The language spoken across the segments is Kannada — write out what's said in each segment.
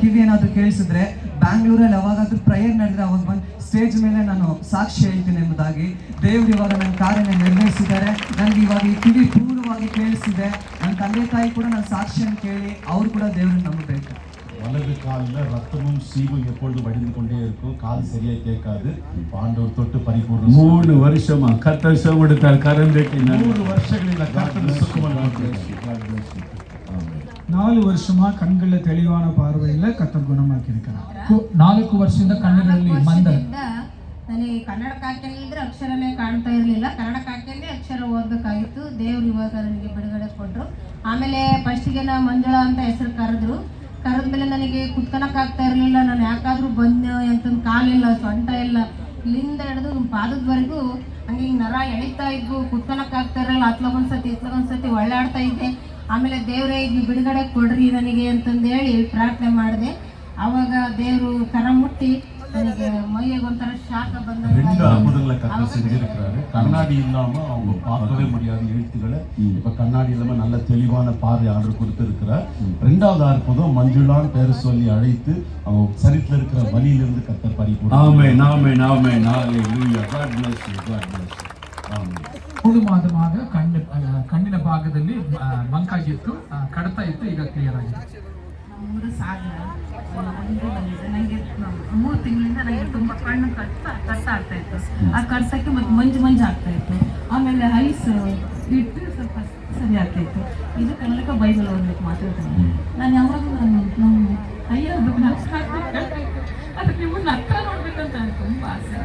ಕಿವಿ ಏನಾದರೂ ಕೇಳಿಸಿದ್ರೆ ಬ್ಯಾಂಗ್ಳೂರಲ್ಲಿ ಯಾವಾಗಾದ್ರೂ ಪ್ರೇಯರ್ ನಡೆದ್ರೆ ಅವಾಗ ಬಂದು ಸ್ಟೇಜ್ ಮೇಲೆ ನಾನು ಸಾಕ್ಷಿ ಹೇಳ್ತೀನಿ ಎಂಬುದಾಗಿ. ದೇವ್ರು ಇವಾಗ ನನ್ನ ಕಾರ್ಯನ ನೆರವೇರಿಸಿದ್ದಾರೆ. ನನಗೆ ಇವಾಗ ಈ ಕಿವಿ ಪೂರ್ಣವಾಗಿ ಕೇಳಿಸಿದೆ. ನನ್ನ ತಂದೆ ತಾಯಿ ಕೂಡ ನನ್ನ ಸಾಕ್ಷಿಯನ್ನು ಕೇಳಿ ಅವರು ಕೂಡ ದೇವ್ರನ್ನ ನಂಬಬೇಕು. வலது காலில் ரத்தமும் சீவும் எப்பொழுது வடிந்து கொண்டே இருக்கும். கால் சரியா கேட்காது. ஆண்டவர் தொட்டு பரிபூர்ண 3 வருஷமா கர்த்தர் சுகம் கொடுத்தார். கரம் தட்டி 3 வருஷங்களில் கர்த்தர் சுகமளித்தார். 4 வருஷமா கண்களில் தெளிவான பார்வையில் கர்த்தர் குணமாக்கி இருக்கிறார். 4 ವರ್ಷದಿಂದ ಕಣ್ಣುಗಳಲ್ಲಿ ಮಂದ. ನನಗೆ ಕನ್ನಡಕ್ಕೆ ಹಾಕಿದ್ರೆ ಅಕ್ಷರನೇ ಕಾಣ್ತಾ ಇರಲಿಲ್ಲ. ಕನ್ನಡಕ್ಕೆ ಹಾಕಿದ್ರೆ ಅಕ್ಷರ ಓದಬೇಕಾಗಿತ್ತು. ದೇವ್ರು ಇವಾಗ ನನಗೆ ಬಿಡುಗಡೆ ಕೊಟ್ಟರು. ಆಮೇಲೆ ಫಸ್ಟಿಗೆ ನಾ ಮಂಜುಳಾ ಅಂತ ಹೆಸರು ಕರೆದ್ಮೇಲೆ ನನಗೆ ಕುತ್ಕೊಳಕ್ಕಾಗ್ತಾ ಇರಲಿಲ್ಲ. ನಾನು ಯಾಕಾದ್ರೂ ಬಂದೆ ಅಂತಂದು ಕಾಲಿಲ್ಲ, ಸೊಂಟ ಇಲ್ಲ, ಇಲ್ಲಿಂದ ಹಿಡಿದು ನಮ್ಮ ಪಾದದವರೆಗೂ ಹಂಗೆ ಹಿಂಗೆ ನರ ಎಳಿತಾ ಇದ್ವು. ಕುತ್ಕೊಳಕ್ಕಾಗ್ತಾ ಇರಲಿಲ್ಲ. ಇತ್ಲಗೊಂದ್ಸತಿ ಒಳ್ಳಾಡ್ತಾ ಇದ್ದೆ. ಆಮೇಲೆ ದೇವರೇ ಇದು ಬಿಡುಗಡೆ ಕೊಡ್ರಿ ನನಗೆ ಅಂತಂದೇಳಿ ಪ್ರಾರ್ಥನೆ ಮಾಡಿದೆ. ಆವಾಗ ದೇವರು ಕರ ಮುಟ್ಟಿ ನನಗೆ ಮೈಯಾಗ ಒಂಥರ ಶಾಖ ಬಂದ. 2 அற்புதங்களை கர்த்தர் செஞ்சிருக்கிறாரு. கண்ணாடி இல்லாம அவங்க பார்க்கவே முடியாத எழுத்துக்களை இப்ப கண்ணாடி இல்லாம நல்ல தெளிவான பார்வை ஆர்டர் கொடுத்திருக்கிறார். 2வது அற்புதம் மஞ்சுளான் பேர் சொல்லி அழைத்து அவங்க சரீரத்தில் இருக்கிற வலியிலிருந்து கர்த்தர் பரிபூர்ண. ஆமென் ஆமென் ஆமென் ஹalleluya. God bless you. God bless you. Amen. 3 ಮಾದமாக ಕಣ್ಣಿನ ಭಾಗದಲ್ಲಿ ಮಂಕಾಗಿತ್ತು, ಕಡತ ಇತ್ತು, ಈಗ ಕ್ಲಿಯರ್ ಆಗಿದೆ. ನಮ್ಮೂರು ಸಾಗರ. ನನಗೆ 3 ತಿಂಗಳಿಂದ ನನಗೆ ತುಂಬ ಕಣ್ಣು ಕಟ್ಟ ಆಗ್ತಾ ಇತ್ತು. ಆ ಕಟ್ಸಕ್ಕೆ ಮತ್ತೆ ಮಂಜು ಆಗ್ತಾ ಇತ್ತು. ಆಮೇಲೆ ಐಸ್ ಇಟ್ಟು ಸ್ವಲ್ಪ ಸರಿ ಆಗ್ತಾ ಇತ್ತು. ಇದು ಕನ್ನಡಕ್ಕೆ ಬೈಬಲ್ ಓದಬೇಕು ಮಾತಾಡ್ತೀನಿ ನಾನು. ಯಾವಾಗ ನಮ್ಮ ಅಯ್ಯ ಅದಕ್ಕೆ ನಿಮ್ಮನ್ನ ಹತ್ರ ನೋಡ್ಬೇಕಂತ ತುಂಬ ಆಸೆ.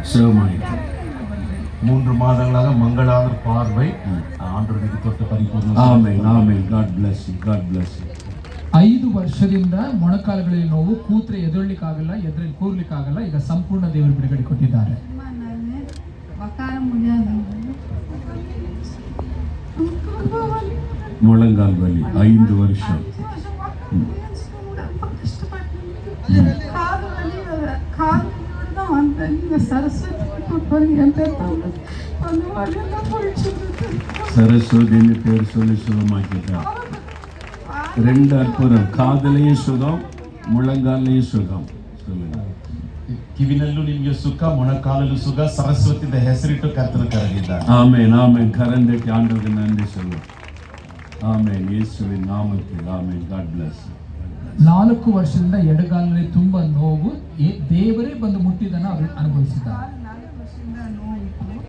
3 மாதங்களாக மங்களான பார்வை ஆண்டவருக்கு தொட்டு பரிபூர்ண. Amen amen. God bless you. God bless you. 5 ವರ್ಷದಿಂದ ಮೊಣಕಾಲುಗಳಲ್ಲಿ ನೋವು, ಕೂತ್ರೆ ಎದುರಲಿಕ್ಕಾಗಲ್ಲ, ಎದುರಲ್ಲಿ ಕೂರ್ಲಿಕ್ಕಾಗಲ್ಲ. ಈಗ ಸಂಪೂರ್ಣ ದೇವರು ಬಿಡುಗಡೆ ಕೊಟ್ಟಿದ್ದಾರೆ. முழங்கால் வலி 5 வருஷம். சரஸ்வதின்னு பேர் சொல்லி சுகமாக்கிட்டார். 2 அற்புதம். காதலையும் சுகம், முழங்காலையும் சுகம். சொல்லுங்க. ಕಿವಿನಲ್ಲೂ ನಿಮಗೆ ಸುಖ, ಮೊಣಕಾಲಲ್ಲೂ ಸುಖ. ಸರಸ್ವತಿಯಿಂದ ಹೆಸರಿಟ್ಟು ಕರ್ತನ ಕರೆದಿದ್ದಾರೆ. Amen amen. ಕರಂದಕ್ಕೆ ಆಂಡವರಿಗೆ ನನ್ನಿ ಸಲ್ಲ. ಆಮೆನ್. ಯೇಸುವಿನ ನಾಮಕ್ಕೆ ಆಮೆನ್. God bless you. 4 ವರ್ಷದಿಂದ ಎಡಗಾಲಿನಲ್ಲಿ ತುಂಬಾ ನೋವು, ದೇವರೇ ಬಂದು ಮುಟ್ಟಿದ್ದನ್ನು ಅವರು ಅನುಭವಿಸಿದ್ದಾರೆ.